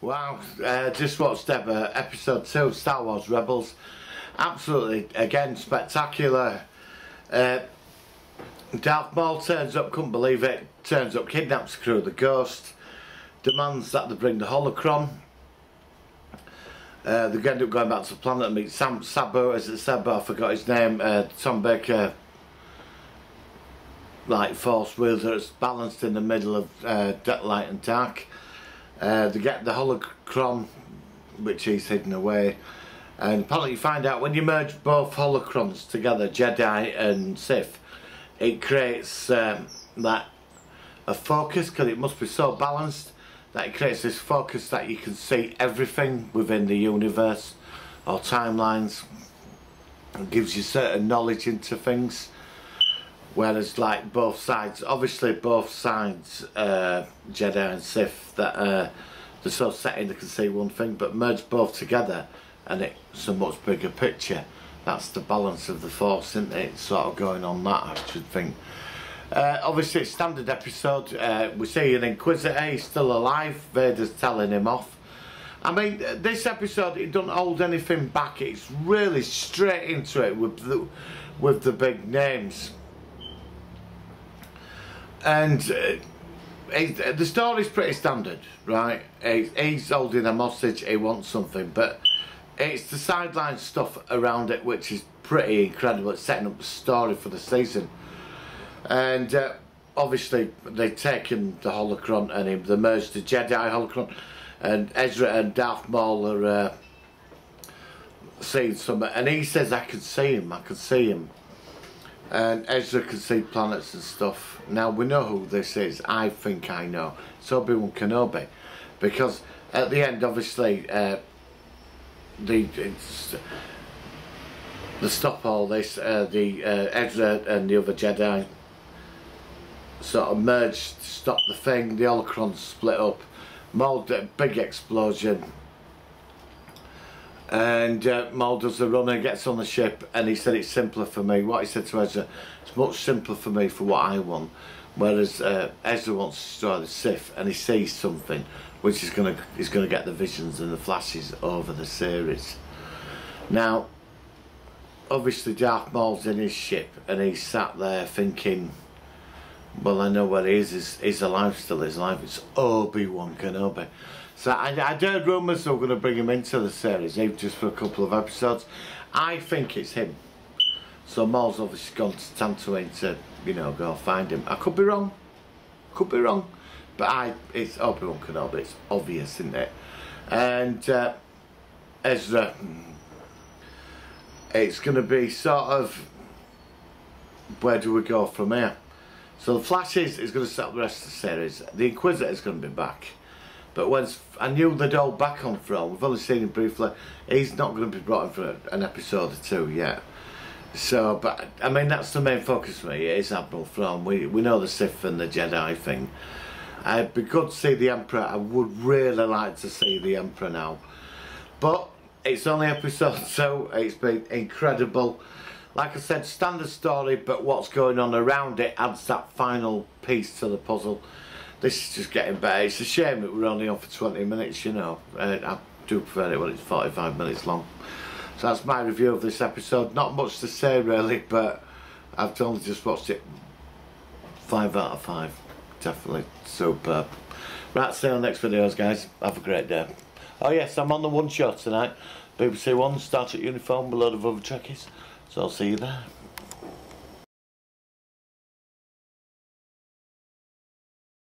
Wow, just watched episode 2 of Star Wars Rebels. Absolutely, again, spectacular. Darth Maul turns up, couldn't believe it, turns up, kidnaps the crew of the Ghost, demands that they bring the Holocron. They end up going back to the planet and meet Sabu, as it said, but I forgot his name, Tom Baker, like force wielder, it's balanced in the middle of light and dark. They get the Holocron, which he's hidden away, and apparently you find out when you merge both Holocrons together, Jedi and Sith, it creates like a focus, because it must be so balanced that it creates this focus that you can see everything within the universe or timelines. It gives you certain knowledge into things. Whereas like both sides, obviously both sides, Jedi and Sith, that they're so set in they can see one thing, but merge both together and it's a much bigger picture. That's the balance of the Force, isn't it? It's sort of going on that, I should think. Obviously it's standard episode. We see an Inquisitor, he's still alive, Vader's telling him off. I mean, this episode, it doesn't hold anything back, it's really straight into it with the big names. And the story's pretty standard, right? He's holding them hostage, he wants something, but it's the sideline stuff around it which is pretty incredible. It's setting up the story for the season. And obviously they've taken the Holocron and they merged the Jedi Holocron, and Ezra and Darth Maul are seeing something, and he says, I can see him, I can see him. And Ezra can see planets and stuff. Now we know who this is. I think I know. It's Obi-Wan Kenobi, because at the end, obviously, they stop all this. Ezra and the other Jedi sort of merged, stop the thing. The Holocrons split up. Maul did a big explosion. And Maul does the runner, gets on the ship, and he said it's simpler for me. What he said to Ezra, it's much simpler for me for what I want. Whereas Ezra wants to destroy the Sith, and he sees something, which is he's gonna get the visions and the flashes over the series. Now, obviously Darth Maul's in his ship, and he's sat there thinking, well, I know where he is. He's alive still. He's alive. It's Obi-Wan Kenobi. So I heard rumours they were going to bring him into the series, even just for a couple of episodes. I think it's him. So Maul's obviously gone to Tatooine to, you know, go find him. I could be wrong. Could be wrong. But it's Obi-Wan Kenobi. It's obvious, isn't it? And Ezra, it's going to be sort of, where do we go from here? So the Flash is going to set up the rest of the series. The Inquisitor is going to be back. But once I knew they'd all back on Thrawn, we've only seen him briefly. He's not going to be brought in for an episode or two yet. So, but I mean, that's the main focus for me. It is Admiral Thrawn. We know the Sith and the Jedi thing. It'd be good to see the Emperor. I would really like to see the Emperor now. But it's only episode 2. It's been incredible. Like I said, standard story, but what's going on around it adds that final piece to the puzzle. This is just getting better. It's a shame that we're only on for 20 minutes, you know. I do prefer it when it's 45 minutes long. So that's my review of this episode. Not much to say really, but I've only just watched it. 5 out of 5. Definitely superb. Right, see you on the next videos, guys. Have a great day. Oh yes, I'm on the One Show tonight. BBC One, Star Trek uniform, with a load of other trekkies. So I'll see you there.